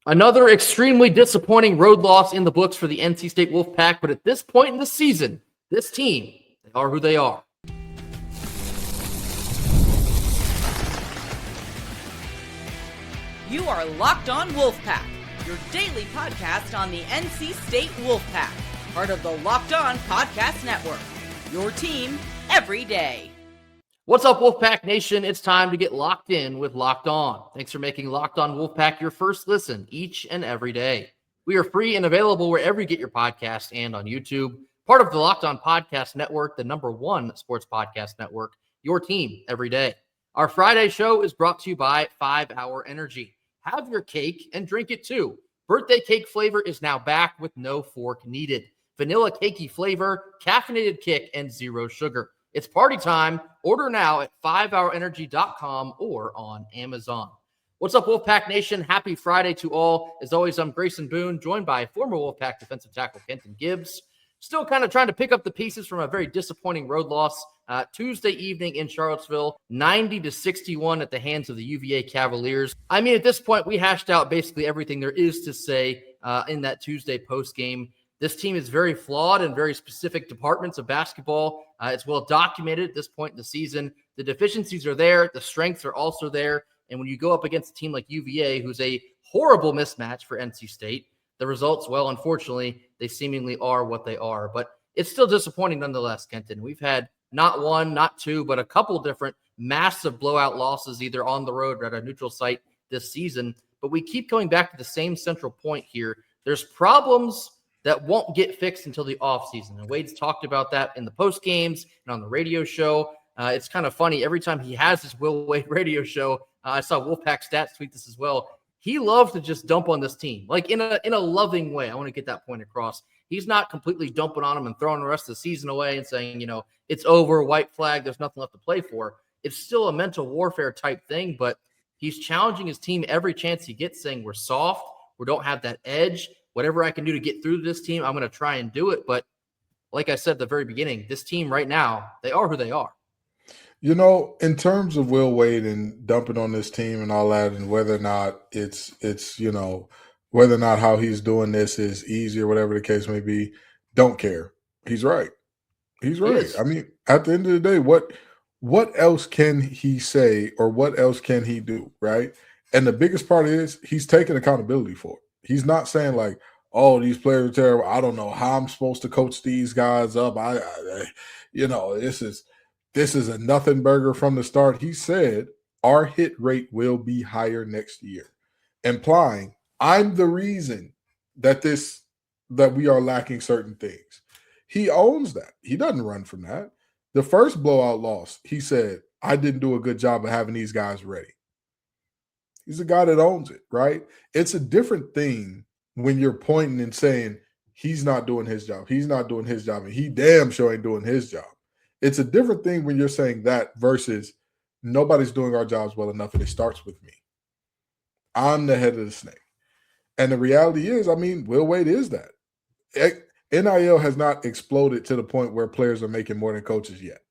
Another extremely disappointing road loss in the books for the NC State Wolfpack, but at this point in the season, this team, they are who they are. You are Locked On Wolfpack, your daily podcast on the NC State Wolfpack, part of the Locked On Podcast Network, your team every day. What's up, Wolfpack Nation? It's time to get locked in with Locked On. Thanks for making Locked On Wolfpack your first listen each and every day. We are free and available wherever you get your podcast and on YouTube. Part of the Locked On Podcast Network, the #1 sports podcast network, your team every day. Our Friday show is brought to you by 5 Hour Energy. Have your cake and drink it too. Birthday cake flavor is now back with no fork needed. Vanilla cakey flavor, caffeinated kick, and 0 sugar. It's party time. Order now at 5hourenergy.com or on Amazon. What's up, Wolfpack Nation? Happy Friday to all. As always, I'm Grayson Boone, joined by former Wolfpack defensive tackle Kenton Gibbs. Still kind of trying to pick up the pieces from a very disappointing road loss Tuesday evening in Charlottesville, 90-61 at the hands of the UVA Cavaliers. I mean, at this point, we hashed out basically everything there is to say in that Tuesday post game. This team is very flawed in very specific departments of basketball. It's well documented at this point in the season. The deficiencies are there. The strengths are also there. And when you go up against a team like UVA, who's a horrible mismatch for NC State, the results, well, unfortunately, they seemingly are what they are. But it's still disappointing nonetheless, Kenton. We've had not one, not two, but a couple different massive blowout losses, either on the road or at a neutral site this season. But we keep going back to the same central point here. There's problems that won't get fixed until the offseason. And Wade's talked about that in the post games and on the radio show. It's kind of funny. Every time he has his Will Wade radio show, I saw Wolfpack Stats tweet this as well. He loves to just dump on this team, like in a loving way. I want to get that point across. He's not completely dumping on them and throwing the rest of the season away and saying, it's over, white flag, there's nothing left to play for. It's still a mental warfare type thing, but he's challenging his team every chance he gets, saying we're soft, we don't have that edge. Whatever I can do to get through this team, I'm going to try and do it. But like I said at the very beginning, this team right now, they are who they are. In terms of Will Wade and dumping on this team and all that, and whether or not it's whether or not how he's doing this is easy or whatever the case may be, don't care. He's right. He's right. I mean, at the end of the day, what else can he say or what else can he do, right? And the biggest part is he's taking accountability for it. He's not saying like, oh, these players are terrible. I don't know how I'm supposed to coach these guys up. This is a nothing burger from the start. He said our hit rate will be higher next year, implying I'm the reason that we are lacking certain things. He owns that. He doesn't run from that. The first blowout loss, he said, I didn't do a good job of having these guys ready. He's a guy that owns it, right? It's a different thing when you're pointing and saying he's not doing his job. He's not doing his job, and he damn sure ain't doing his job. It's a different thing when you're saying that versus nobody's doing our jobs well enough, and it starts with me. I'm the head of the snake. And the reality is, Will Wade is that. NIL has not exploded to the point where players are making more than coaches yet.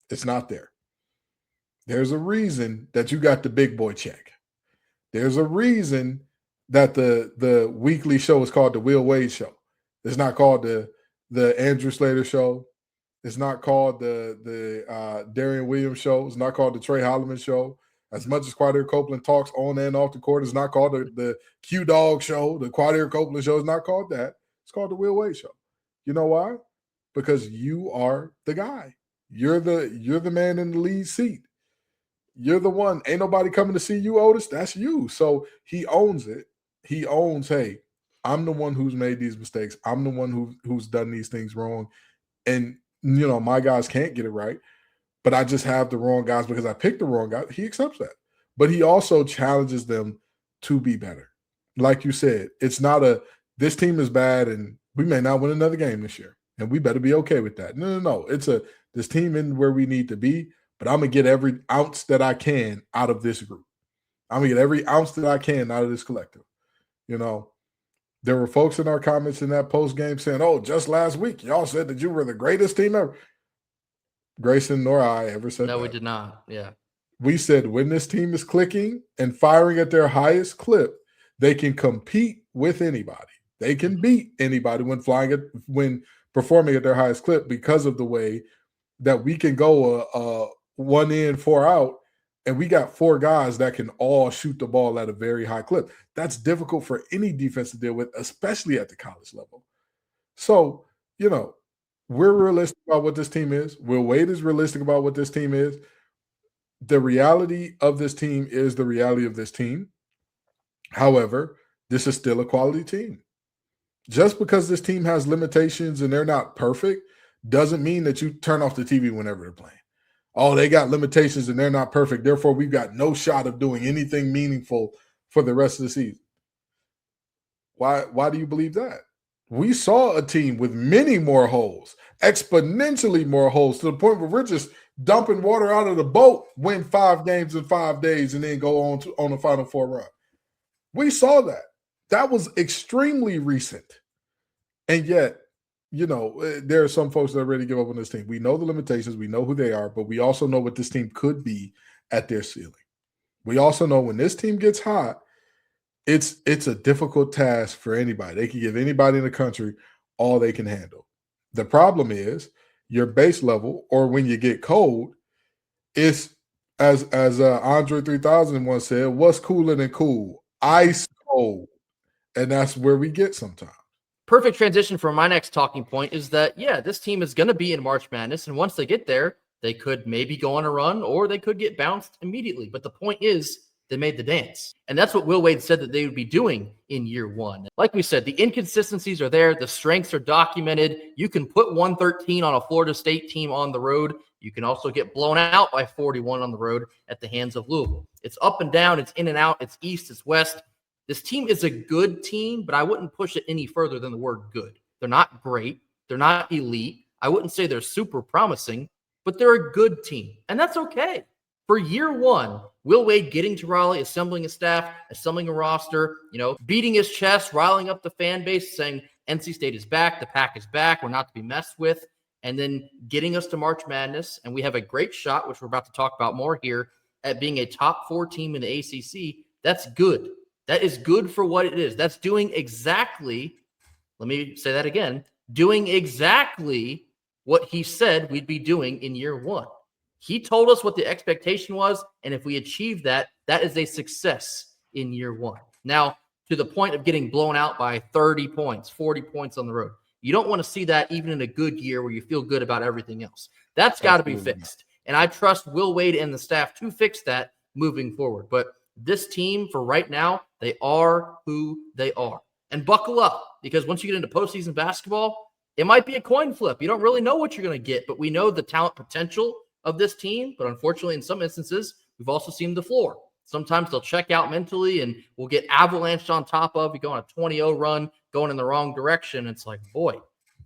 It's not there. There's a reason that you got the big boy check. There's a reason that the weekly show is called the Will Wade Show. It's not called the Andrew Slater Show. It's not called the Darian Williams Show. It's not called the Trey Holloman Show. As much as Quadir Copeland talks on and off the court, it's not called the Q Dog Show. The Quadir Copeland Show is not called that. It's called the Will Wade Show. You know why? Because you are the guy. You're the man in the lead seat. You're the one. Ain't nobody coming to see you, Otis. That's you. So he owns it. He owns, hey, I'm the one who's made these mistakes. I'm the one who's done these things wrong. And, my guys can't get it right. But I just have the wrong guys because I picked the wrong guys. He accepts that. But he also challenges them to be better. Like you said, it's not this team is bad and we may not win another game this year. And we better be okay with that. No. It's this team isn't where we need to be. But I'm going to get every ounce that I can out of this group. I'm going to get every ounce that I can out of this collective. There were folks in our comments in that post game saying, oh, just last week, y'all said that you were the greatest team ever. Grayson nor I ever said that. No, we did not. Yeah. We said when this team is clicking and firing at their highest clip, They can compete with anybody. They can beat anybody when performing at their highest clip because of the way that we can go 1 in, 4 out, and we got 4 guys that can all shoot the ball at a very high clip. That's difficult for any defense to deal with, especially at the college level. So, we're realistic about what this team is. Will Wade is realistic about what this team is. The reality of this team is the reality of this team. However, this is still a quality team. Just because this team has limitations and they're not perfect doesn't mean that you turn off the TV whenever they're playing. Oh, they got limitations and they're not perfect. Therefore, we've got no shot of doing anything meaningful for the rest of the season. Why do you believe that? We saw a team with many more holes, exponentially more holes, to the point where we're just dumping water out of the boat, win 5 games in 5 days, and then go on a Final Four run. We saw that. That was extremely recent. And yet, there are some folks that are ready to give up on this team. We know the limitations. We know who they are, but we also know what this team could be at their ceiling. We also know when this team gets hot, it's a difficult task for anybody. They can give anybody in the country all they can handle. The problem is your base level, or when you get cold, is as Andre 3000 once said, what's cooler than cool? Ice cold. And that's where we get sometimes. Perfect transition for my next talking point is that, this team is going to be in March Madness. And once they get there, they could maybe go on a run or they could get bounced immediately. But the point is, they made the dance. And that's what Will Wade said that they would be doing in year 1. Like we said, the inconsistencies are there. The strengths are documented. You can put 113 on a Florida State team on the road. You can also get blown out by 41 on the road at the hands of Louisville. It's up and down. It's in and out. It's east. It's west. This team is a good team, but I wouldn't push it any further than the word good. They're not great. They're not elite. I wouldn't say they're super promising, but they're a good team. And that's okay. For year 1, Will Wade getting to Raleigh, assembling a staff, assembling a roster, beating his chest, riling up the fan base, saying NC State is back, the pack is back, we're not to be messed with, and then getting us to March Madness. And we have a great shot, which we're about to talk about more here, at being a top 4 team in the ACC. That's good. That is good for what it is. That's doing exactly, let me say that again, doing exactly what he said we'd be doing in year 1. He told us what the expectation was, and if we achieve that, that is a success in year 1. Now, to the point of getting blown out by 30 points, 40 points on the road, you don't want to see that even in a good year where you feel good about everything else. That's got to be fixed. And I trust Will Wade and the staff to fix that moving forward. But this team, for right now, they are who they are. And buckle up, because once you get into postseason basketball, it might be a coin flip. You don't really know what you're going to get, but we know the talent potential of this team. But unfortunately, in some instances, we've also seen the floor. Sometimes they'll check out mentally and we'll get avalanched on top of. You go on a 20-0 run, going in the wrong direction. It's like, boy,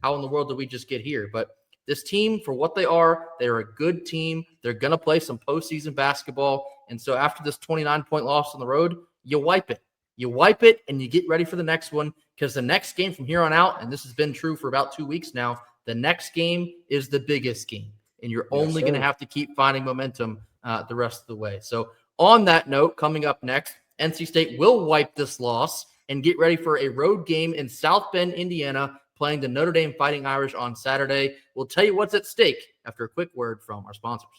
how in the world did we just get here? But this team, for what they are a good team. They're going to play some postseason basketball. And so after this 29-point loss on the road, you wipe it. You wipe it and you get ready for the next one, because the next game from here on out, and this has been true for about 2 weeks now, the next game is the biggest game. And you're only going to have to keep finding momentum the rest of the way. So on that note, coming up next, NC State will wipe this loss and get ready for a road game in South Bend, Indiana, playing the Notre Dame Fighting Irish on Saturday. We'll tell you what's at stake after a quick word from our sponsors.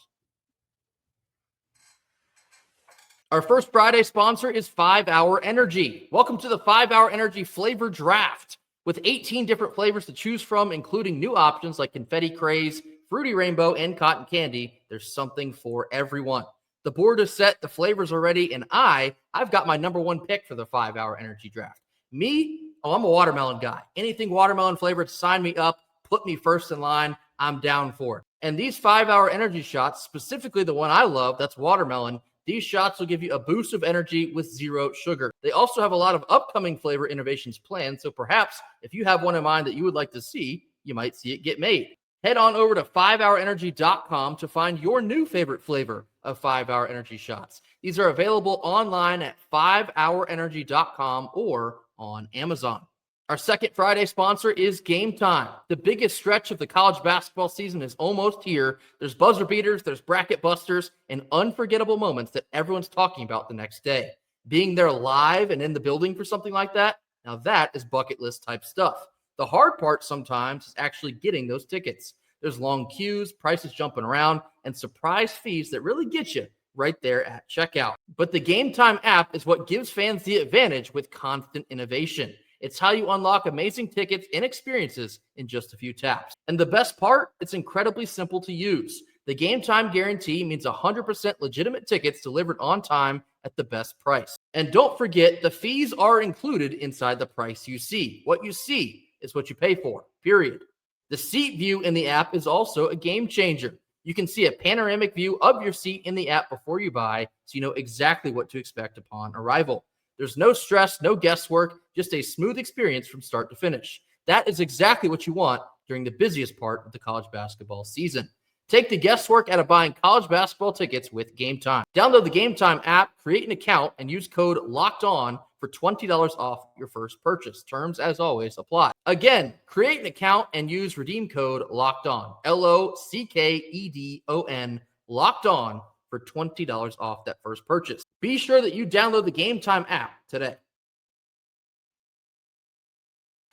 Our first Friday sponsor is 5 Hour Energy. Welcome to the 5 Hour Energy Flavor Draft. With 18 different flavors to choose from, including new options like Confetti Craze, Fruity Rainbow, and Cotton Candy, there's something for everyone. The board is set, the flavors are ready, and I've got my number 1 pick for the 5 Hour Energy Draft. I'm a watermelon guy. Anything watermelon flavored, sign me up, put me first in line. I'm down for it. And these 5 Hour Energy shots, specifically the one I love, that's watermelon, these shots will give you a boost of energy with 0 sugar. They also have a lot of upcoming flavor innovations planned, so perhaps if you have one in mind that you would like to see, you might see it get made. Head on over to 5hourenergy.com to find your new favorite flavor of 5 Hour Energy shots. These are available online at 5hourenergy.com or on Amazon. Our second Friday sponsor is Gametime. The biggest stretch of the college basketball season is almost here. There's buzzer beaters, there's bracket busters, and unforgettable moments that everyone's talking about the next day. Being there live and in the building for something like that, now that is bucket list type stuff. The hard part sometimes is actually getting those tickets. There's long queues, prices jumping around, and surprise fees that really get you right there at checkout. But the Gametime app is what gives fans the advantage with constant innovation. It's how you unlock amazing tickets and experiences in just a few taps. And the best part, it's incredibly simple to use. The Gametime guarantee means 100% legitimate tickets delivered on time at the best price. And don't forget, the fees are included inside the price you see. What you see is what you pay for, period. The seat view in the app is also a game changer. You can see a panoramic view of your seat in the app before you buy, so you know exactly what to expect upon arrival. There's no stress, no guesswork, just a smooth experience from start to finish. That is exactly what you want during the busiest part of the college basketball season. Take the guesswork out of buying college basketball tickets with Gametime. Download the Gametime app, create an account, and use code LOCKEDON for $20 off your first purchase. Terms, as always, apply. Again, create an account and use redeem code LOCKEDON, LOCKEDON, locked on for $20 off that first purchase. Be sure that you download the Gametime app today.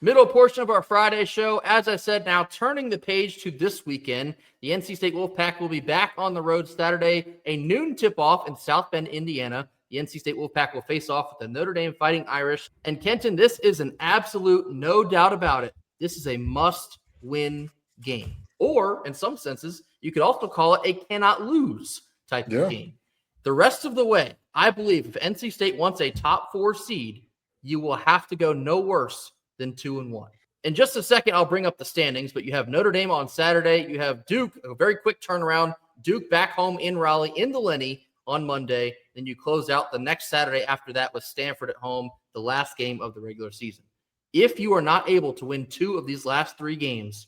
Middle portion of our Friday show. As I said, now turning the page to this weekend, the NC State Wolfpack will be back on the road Saturday, a noon tip-off in South Bend, Indiana. The NC State Wolfpack will face off with the Notre Dame Fighting Irish. And Kenton, this is an absolute no doubt about it. This is a must-win game. Or, in some senses, you could also call it a cannot-lose type of game. The rest of the way, I believe if NC State wants a top 4 seed, you will have to go no worse than 2-1. In just a second, I'll bring up the standings, but you have Notre Dame on Saturday. You have Duke, a very quick turnaround. Duke back home in Raleigh in the Lenny on Monday. Then you close out the next Saturday after that with Stanford at home, the last game of the regular season. If you are not able to win 2 of these last 3 games,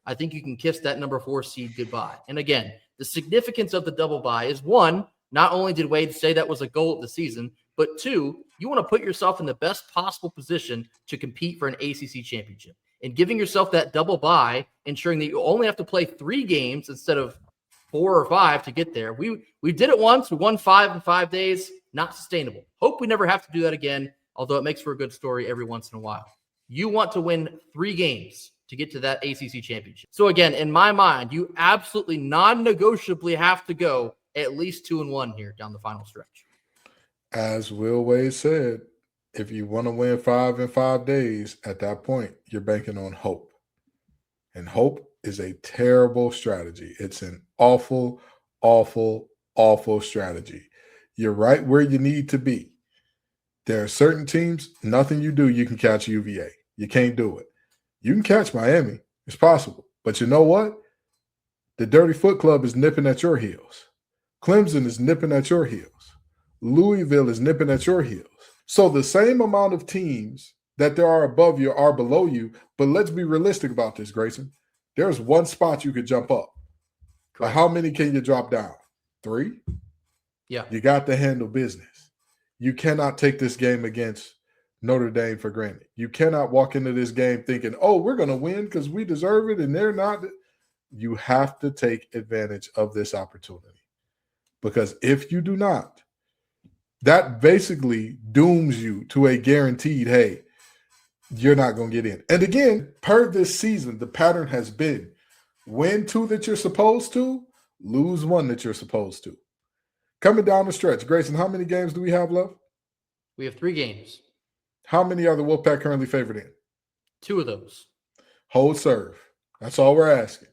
I think you can kiss that number 4 seed goodbye. And again, the significance of the double bye is, 1, not only did Wade say that was a goal of the season, but 2, you want to put yourself in the best possible position to compete for an ACC championship. And giving yourself that double bye, ensuring that you only have to play 3 games instead of 4 or 5 to get there. We did it once. We won 5 in 5 days. Not sustainable. Hope we never have to do that again, although it makes for a good story every once in a while. You want to win 3 games to get to that ACC championship. So again, in my mind, you absolutely non-negotiably have to go at least 2-1 here down the final stretch. As Will Wade said, if you want to win 5 in 5 days, at that point, you're banking on hope. And hope is a terrible strategy. It's an awful, awful, awful strategy. You're right where you need to be. There are certain teams, nothing you do, you can catch UVA. You can't do it. You can catch Miami. It's possible. But you know what? The Dirty Foot Club is nipping at your heels. Clemson is nipping at your heels. Louisville is nipping at your heels. So the same amount of teams that there are above you are below you, but let's be realistic about this, Grayson. There's one spot you could jump up. But how many can you drop down? 3? Yeah. You got to handle business. You cannot take this game against Notre Dame for granted. You cannot walk into this game thinking, oh, we're going to win because we deserve it and they're not. You have to take advantage of this opportunity. Because if you do not, that basically dooms you to a guaranteed, hey, you're not going to get in. And again, per this season, the pattern has been win 2 that you're supposed to, lose 1 that you're supposed to. Coming down the stretch, Grayson, how many games do we have left? We have 3 games. How many are the Wolfpack currently favored in? 2 of those. Hold serve. That's all we're asking.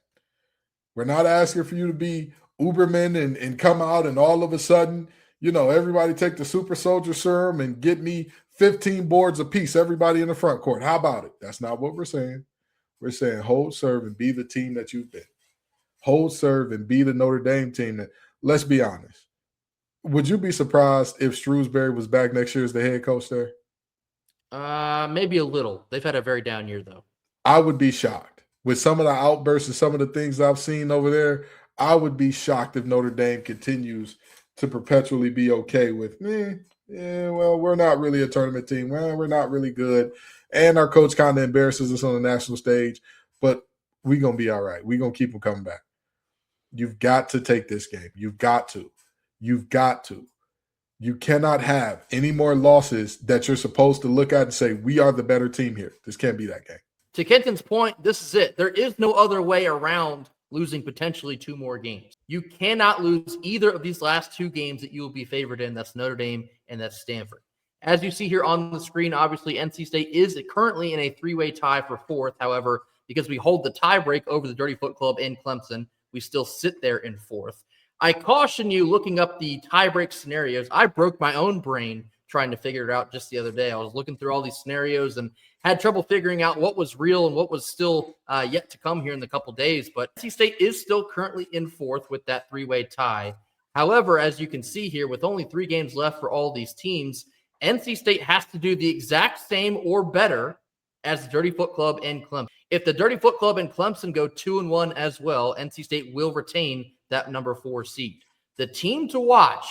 We're not asking for you to be Uberman and come out and all of a sudden, you know, everybody take the super soldier serum and get me 15 boards apiece, everybody in the front court. How about it? That's not what we're saying. We're saying hold serve and be the team that you've been. Hold serve and be the Notre Dame team that, let's be honest. Would you be surprised if Shrewsbury was back next year as the head coach there? Maybe a little. They've had a very down year, though. I would be shocked. With some of the outbursts and some of the things I've seen over there, I would be shocked if Notre Dame continues to perpetually be okay with, well, we're not really a tournament team. Well, we're not really good. And our coach kind of embarrasses us on the national stage, but we're going to be all right. We're going to keep them coming back. You've got to take this game. You've got to. You've got to. You cannot have any more losses that you're supposed to look at and say, we are the better team here. This can't be that game. To Kenton's point, this is it. There is no other way around losing potentially 2 more games. You cannot lose either of these last 2 games that you will be favored in. That's Notre Dame and that's Stanford. As you see here on the screen, obviously NC State is currently in a 3-way tie for 4th. However, because we hold the tiebreak over the Dirty Foot Club and Clemson, we still sit there in 4th. I caution you looking up the tiebreak scenarios. I broke my own brain trying to figure it out just the other day. I was looking through all these scenarios and had trouble figuring out what was real and what was still yet to come here in the couple days. But NC State is still currently in 4th with that 3-way tie. However, as you can see here, with only 3 games left for all these teams, NC State has to do the exact same or better as the Dirty Foot Club and Clemson. If the Dirty Foot Club and Clemson go 2-1 as well, NC State will retain that number 4 seed. The team to watch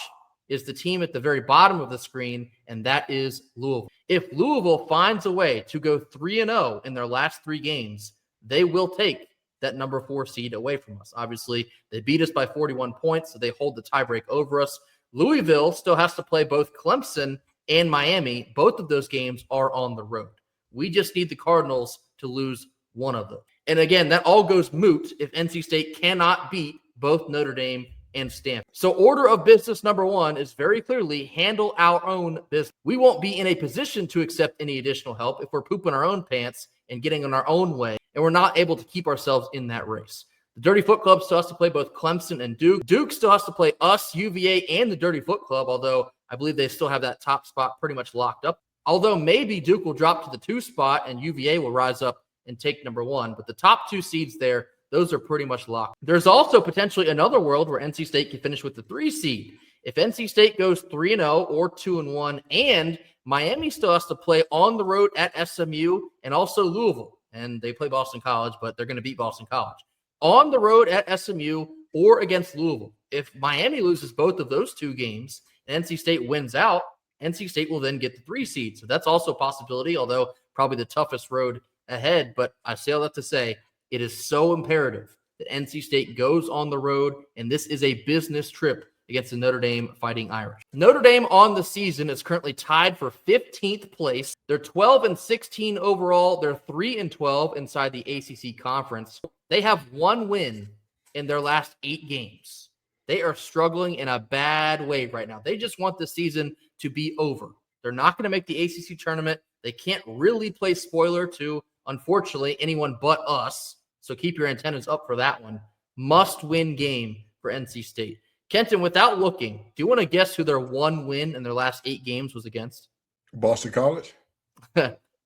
is the team at the very bottom of the screen, and that is Louisville. If Louisville finds a way to go 3-0 in their last 3 games, they will take that number 4 seed away from us. Obviously, they beat us by 41 points, so they hold the tiebreak over us. Louisville still has to play both Clemson and Miami. Both of those games are on the road. We just need the Cardinals to lose one of them. And again, that all goes moot if NC State cannot beat both Notre Dame and Stanford. So order of business number 1 is very clearly handle our own business. We won't be in a position to accept any additional help if we're pooping our own pants and getting in our own way, and we're not able to keep ourselves in that race. The Dirty Foot Club still has to play both Clemson and Duke. Duke still has to play us, UVA, and the Dirty Foot Club, although I believe they still have that top spot pretty much locked up. Although maybe Duke will drop to the 2 spot and UVA will rise up and take number 1. But the top 2 seeds there, those are pretty much locked. There's also potentially another world where NC State can finish with the 3 seed. If NC State goes 3-0 or 2-1, and Miami still has to play on the road at SMU and also Louisville, and they play Boston College, but they're going to beat Boston College. On the road at SMU or against Louisville. If Miami loses both of those 2 games and NC State wins out, NC State will then get the 3 seed. So that's also a possibility, although probably the toughest road ahead. But I say all that to say, it is so imperative that NC State goes on the road, and this is a business trip against the Notre Dame Fighting Irish. Notre Dame on the season is currently tied for 15th place. They're 12-16 overall. They're 3-12 inside the ACC conference. They have 1 win in their last 8 games. They are struggling in a bad way right now. They just want the season to be over. They're not going to make the ACC tournament. They can't really play spoiler to, unfortunately, anyone but us. So keep your antennas up for that one. Must-win game for NC State. Kenton, without looking, do you want to guess who their 1 win in their last 8 games was against? Boston College?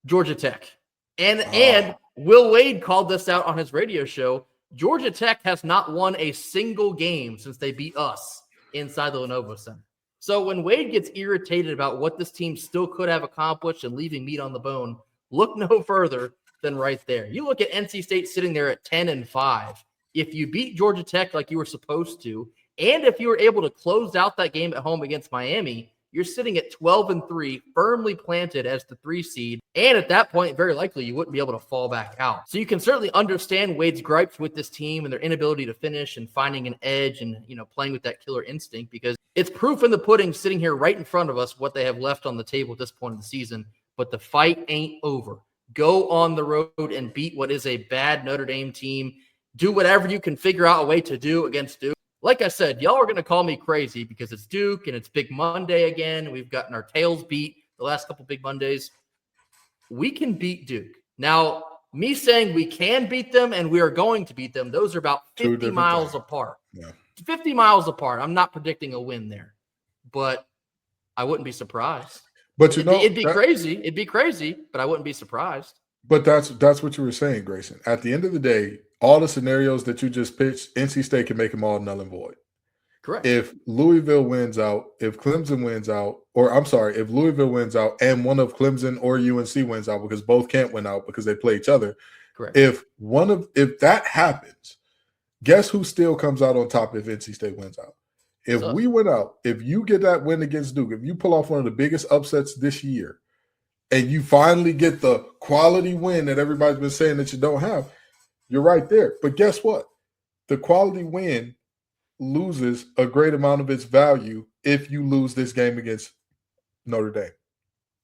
Georgia Tech. And Will Wade called this out on his radio show. Georgia Tech has not won a single game since they beat us inside the Lenovo Center. So when Wade gets irritated about what this team still could have accomplished and leaving meat on the bone, look no further than right there. You look at NC State sitting there at 10-5. If you beat Georgia Tech like you were supposed to, and if you were able to close out that game at home against Miami, you're sitting at 12-3, firmly planted as the 3 seed. And at that point, very likely you wouldn't be able to fall back out. So you can certainly understand Wade's gripes with this team and their inability to finish and finding an edge and, playing with that killer instinct, because it's proof in the pudding sitting here right in front of us what they have left on the table at this point in the season. But the fight ain't over. Go on the road and beat what is a bad Notre Dame team. Do whatever you can figure out a way to do against Duke. Like I said, y'all are going to call me crazy because it's Duke and it's Big Monday again. We've gotten our tails beat the last couple Big Mondays. We can beat Duke. Now, me saying we can beat them and we are going to beat them, those are about 50 miles apart. Yeah. 50 miles apart. I'm not predicting a win there, but I wouldn't be surprised. But it'd be crazy. It'd be crazy, but I wouldn't be surprised. But that's what you were saying, Grayson. At the end of the day, all the scenarios that you just pitched, NC State can make them all null and void. Correct. If Louisville wins out, if Clemson wins out, if Louisville wins out and one of Clemson or UNC wins out, because both can't win out because they play each other. Correct. If that happens, guess who still comes out on top if NC State wins out? If we win out, if you get that win against Duke, if you pull off one of the biggest upsets this year, and you finally get the quality win that everybody's been saying that you don't have, you're right there. But guess what? The quality win loses a great amount of its value if you lose this game against Notre Dame.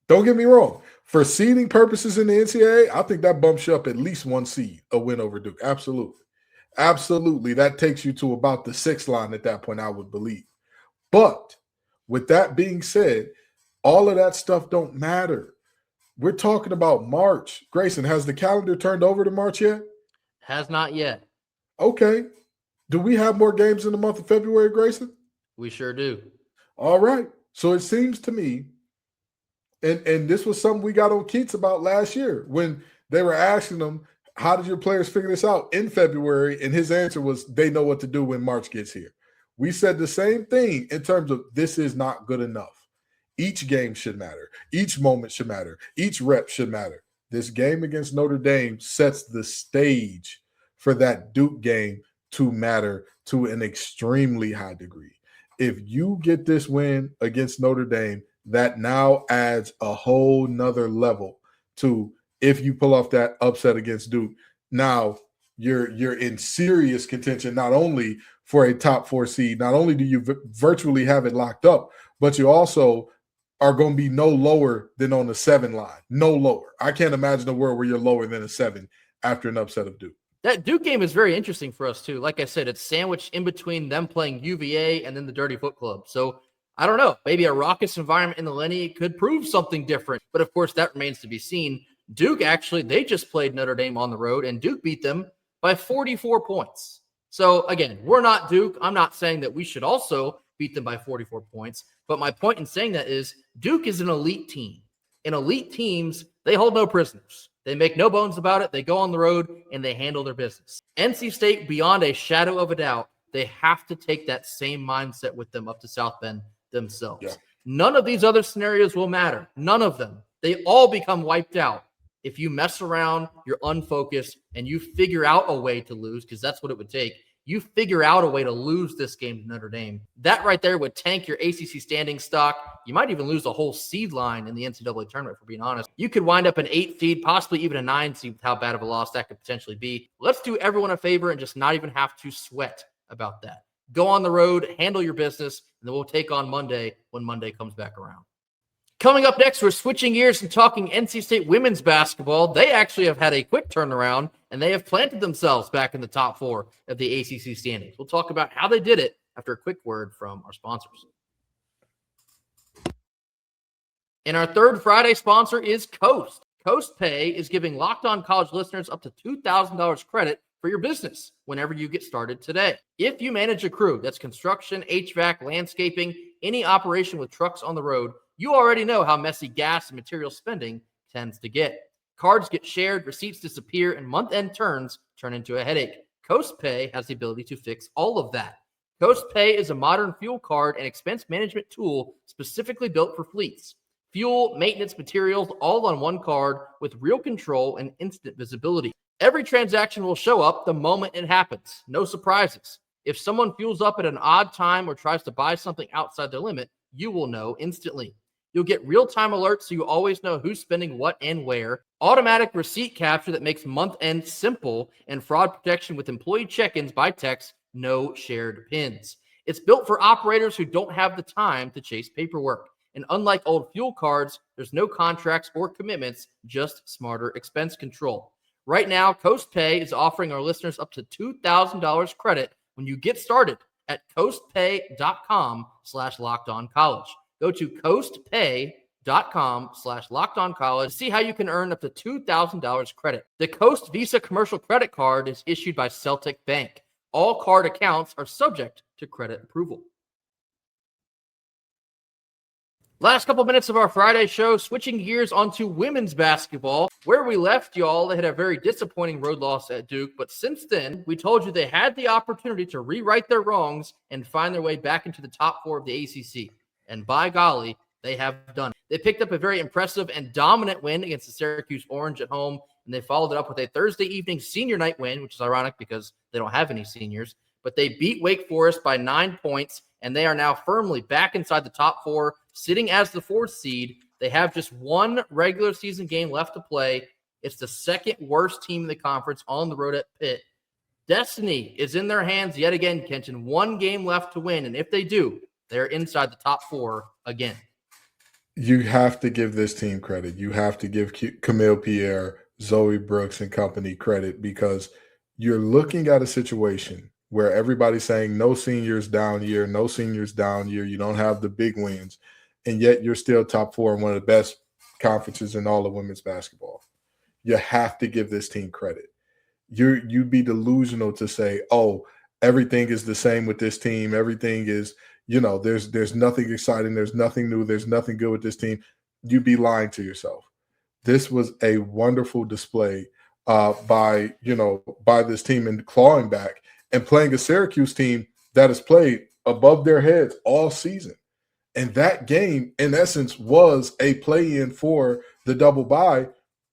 Don't get me wrong. For seeding purposes in the NCAA, I think that bumps you up at least 1 seed, a win over Duke. Absolutely. Absolutely. That takes you to about the 6th line at that point, I would believe. But with that being said, all of that stuff don't matter. We're talking about March. Grayson, has the calendar turned over to March yet? Has not yet. Okay. Do we have more games in the month of February, Grayson? We sure do. All right. So it seems to me, and this was something we got on Keats about last year when they were asking him, how did your players figure this out in February? And his answer was, they know what to do when March gets here. We said the same thing in terms of this is not good enough. Each game should matter. Each moment should matter. Each rep should matter. This game against Notre Dame sets the stage for that Duke game to matter to an extremely high degree. If you get this win against Notre Dame, that now adds a whole nother level to if you pull off that upset against Duke. Now you're in serious contention, not only for a top 4 seed, not only do you virtually have it locked up, but you also are going to be no lower than on the 7 line. No lower. I can't imagine a world where you're lower than a 7 after an upset of Duke. That Duke game is very interesting for us, too. Like I said, it's sandwiched in between them playing UVA and then the Dirty Foot Club. So I don't know. Maybe a raucous environment in the Lenny could prove something different. But, of course, that remains to be seen. Duke, actually, they just played Notre Dame on the road, and Duke beat them by 44 points. So, again, we're not Duke. I'm not saying that we should also beat them by 44 points. But my point in saying that is Duke is an elite team. And elite teams, they hold no prisoners. They make no bones about it. They go on the road, and they handle their business. NC State, beyond a shadow of a doubt, they have to take that same mindset with them up to South Bend themselves. Yeah. None of these other scenarios will matter. None of them. They all become wiped out if you mess around, you're unfocused, and you figure out a way to lose, because that's what it would take. You figure out a way to lose this game to Notre Dame. That right there would tank your ACC standing stock. You might even lose the whole seed line in the NCAA tournament, for being honest. You could wind up an 8 seed, possibly even a 9 seed with how bad of a loss that could potentially be. Let's do everyone a favor and just not even have to sweat about that. Go on the road, handle your business, and then we'll take on Monday when Monday comes back around. Coming up next, we're switching gears and talking NC State women's basketball. They actually have had a quick turnaround, and they have planted themselves back in the top 4 of the ACC standings. We'll talk about how they did it after a quick word from our sponsors. And our third Friday sponsor is Coast. Coast Pay is giving Locked On College listeners up to $2,000 credit for your business whenever you get started today. If you manage a crew that's construction, HVAC, landscaping, any operation with trucks on the road, you already know how messy gas and material spending tends to get. Cards get shared, receipts disappear, and month-end turns turn into a headache. Coast Pay has the ability to fix all of that. Coast Pay is a modern fuel card and expense management tool specifically built for fleets. Fuel, maintenance, materials, all on one card with real control and instant visibility. Every transaction will show up the moment it happens. No surprises. If someone fuels up at an odd time or tries to buy something outside their limit, you will know instantly. You'll get real-time alerts so you always know who's spending what and where. Automatic receipt capture that makes month-end simple, and fraud protection with employee check-ins by text, no shared PINs. It's built for operators who don't have the time to chase paperwork. And unlike old fuel cards, there's no contracts or commitments, just smarter expense control. Right now, Coast Pay is offering our listeners up to $2,000 credit when you get started at coastpay.com/lockedoncollege. Go to coastpay.com/lockedoncollege to see how you can earn up to $2,000 credit. The Coast Visa Commercial Credit Card is issued by Celtic Bank. All card accounts are subject to credit approval. Last couple minutes of our Friday show, switching gears onto women's basketball. Where we left y'all, they had a very disappointing road loss at Duke, but since then, we told you they had the opportunity to rewrite their wrongs and find their way back into the top 4 of the ACC. And by golly, they have done it. They picked up a very impressive and dominant win against the Syracuse Orange at home, and they followed it up with a Thursday evening senior night win, which is ironic because they don't have any seniors. But they beat Wake Forest by 9 points, and they are now firmly back inside the top 4, sitting as the 4th seed. They have just one regular season game left to play. It's the second worst team in the conference on the road at Pitt. Destiny is in their hands yet again, Kenton. One game left to win, and if they do, They're inside the top 4 again. You have to give this team credit. You have to give Camille Pierre, Zoe Brooks, and company credit, because you're looking at a situation where everybody's saying no seniors down year, no seniors down year. You don't have the big wins, and yet you're still top 4 in one of the best conferences in all of women's basketball. You have to give this team credit. You'd be delusional to say, oh, everything is the same with this team. Everything is, there's nothing exciting. There's nothing new. There's nothing good with this team. You'd be lying to yourself. This was a wonderful display by this team, and clawing back and playing a Syracuse team that has played above their heads all season. And that game, in essence, was a play-in for the double bye,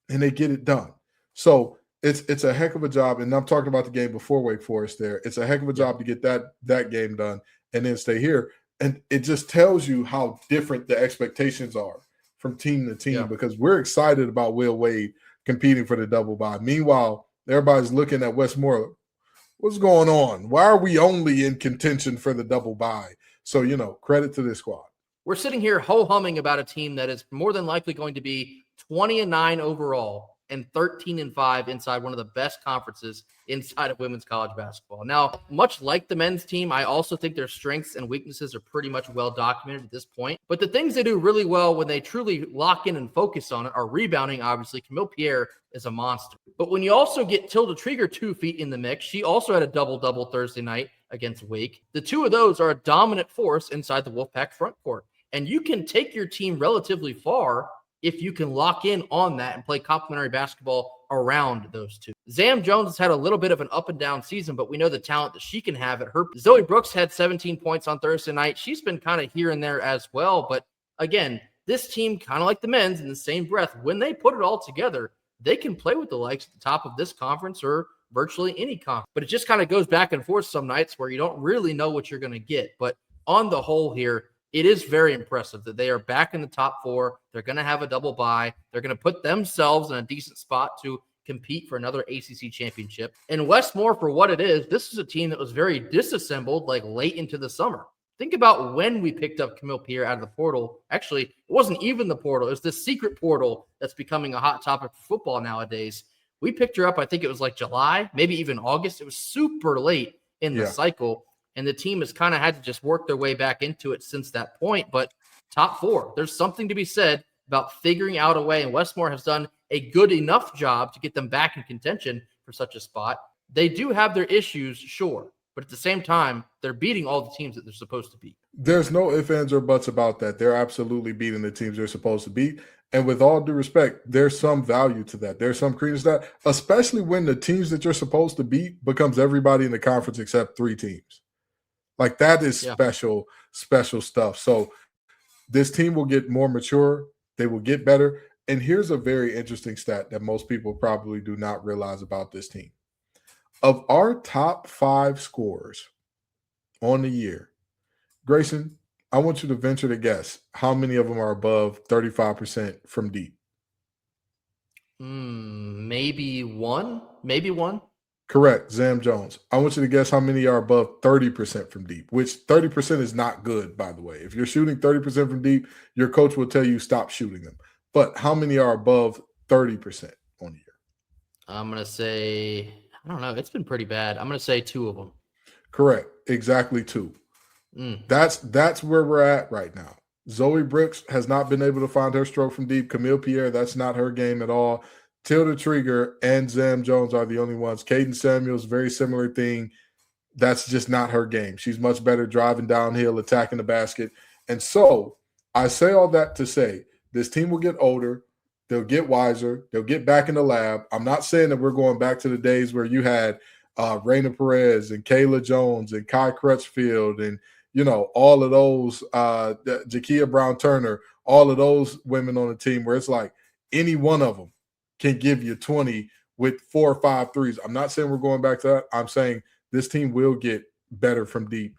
and they get it done. So it's a heck of a job. And I'm talking about the game before Wake Forest there. It's a heck of a job to get that game done and then stay here. And it just tells you how different the expectations are from team to team, because we're excited about Will Wade competing for the double bye. Meanwhile, everybody's looking at Westmoreland. What's going on? Why are we only in contention for the double bye? So, credit to this squad. We're sitting here ho-humming about a team that is more than likely going to be 20-9 overall and 13-5 inside one of the best conferences inside of women's college basketball. Now, much like the men's team, I also think their strengths and weaknesses are pretty much well documented at this point. But the things they do really well when they truly lock in and focus on it are rebounding. Obviously, Camille Pierre is a monster. But when you also get Tilda Trieger 2 feet in the mix, she also had a double-double Thursday night against Wake. The two of those are a dominant force inside the Wolfpack front court. And you can take your team relatively far if you can lock in on that and play complementary basketball around those two. Zam Jones has had a little bit of an up and down season, but we know the talent that she can have at her. Zoe Brooks had 17 points on Thursday night. She's been kind of here and there as well. But again, this team, kind of like the men's, in the same breath, when they put it all together, they can play with the likes at the top of this conference or virtually any conference. But it just kind of goes back and forth some nights where you don't really know what you're going to get. But on the whole here, it is very impressive that they are back in the top 4. They're going to have a double bye. They're going to put themselves in a decent spot to compete for another ACC championship. And Westmore, for what it is, this is a team that was very disassembled like late into the summer. Think about when we picked up Camille Pierre out of the portal. Actually, it wasn't even the portal. It was the secret portal that's becoming a hot topic for football nowadays. We picked her up, I think it was like July, maybe even August. It was super late in the cycle. And the team has kind of had to just work their way back into it since that point. But top 4, there's something to be said about figuring out a way. And Westmore has done a good enough job to get them back in contention for such a spot. They do have their issues, sure. But at the same time, they're beating all the teams that they're supposed to beat. There's no ifs, ands, or buts about that. They're absolutely beating the teams they're supposed to beat. And with all due respect, there's some value to that. There's some credence to that, especially when the teams that you're supposed to beat becomes everybody in the conference except 3 teams. Like, that is special stuff. So this team will get more mature. They will get better. And here's a very interesting stat that most people probably do not realize about this team. Of our top 5 scorers on the year, Grayson, I want you to venture to guess how many of them are above 35% from deep. Maybe one. Correct, Zam Jones. I want you to guess how many are above 30% from deep, which 30% is not good, by the way. If you're shooting 30% from deep, your coach will tell you stop shooting them. But how many are above 30% on the year? I'm going to say, I don't know. It's been pretty bad. I'm going to say 2 of them. Correct. Exactly 2. That's where we're at right now. Zoe Brooks has not been able to find her stroke from deep. Camille Pierre, that's not her game at all. Tilda Trieger and Zam Jones are the only ones. Caden Samuels, very similar thing. That's just not her game. She's much better driving downhill, attacking the basket. And so I say all that to say this team will get older. They'll get wiser. They'll get back in the lab. I'm not saying that we're going back to the days where you had Raina Perez and Kayla Jones and Kai Crutchfield and, all of those, Jakia Brown-Turner, all of those women on the team where it's like any one of them can give you 20 with 4 or 5 threes. I'm not saying we're going back to that. I'm saying this team will get better from deep.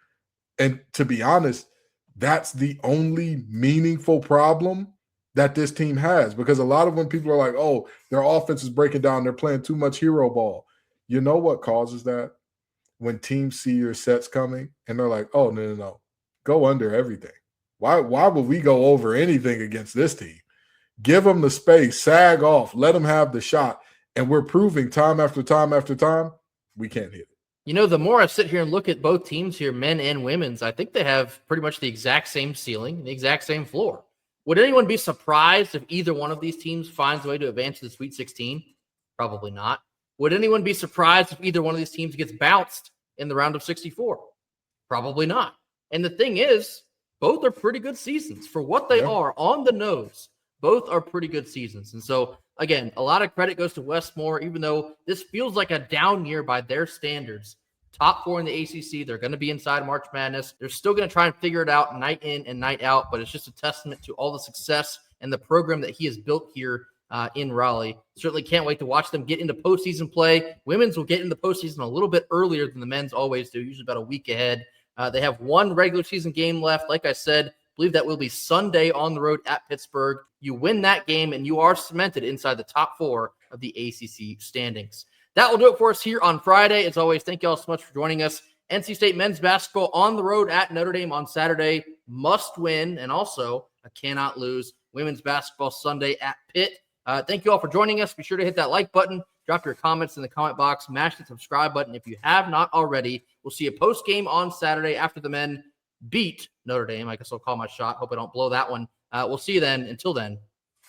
And to be honest, that's the only meaningful problem that this team has, because a lot of when people are like, oh, their offense is breaking down, they're playing too much hero ball. You know what causes that? When teams see your sets coming and they're like, oh, no. go under everything. Why would we go over anything against this team? Give them the space, sag off, let them have the shot. And we're proving time after time after time, we can't hit it. You know, the more I sit here and look at both teams here, men and women's, I think they have pretty much the exact same ceiling, the exact same floor. Would anyone be surprised if either one of these teams finds a way to advance to the Sweet 16? Probably not. Would anyone be surprised if either one of these teams gets bounced in the round of 64? Probably not. And the thing is, both are pretty good seasons for what they are on the nose. Both are pretty good seasons. And so, again, a lot of credit goes to Westmore, even though this feels like a down year by their standards. Top 4 in the ACC. They're going to be inside March Madness. They're still going to try and figure it out night in and night out, but it's just a testament to all the success and the program that he has built here in Raleigh. Certainly can't wait to watch them get into postseason play. Women's will get into postseason a little bit earlier than the men's always do, usually about a week ahead. They have one regular season game left. Like I said, I believe that will be Sunday on the road at Pittsburgh. You win that game, and you are cemented inside the top 4 of the ACC standings. That will do it for us here on Friday. As always, thank you all so much for joining us. NC State men's basketball on the road at Notre Dame on Saturday. Must win, and also a cannot lose. Women's basketball Sunday at Pitt. Thank you all for joining us. Be sure to hit that like button. Drop your comments in the comment box. Mash the subscribe button if you have not already. We'll see a post game on Saturday after the men beat Notre Dame. I guess I'll call my shot. Hope I don't blow that one. We'll see you then. Until then,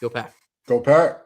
go Pack. Go Pack.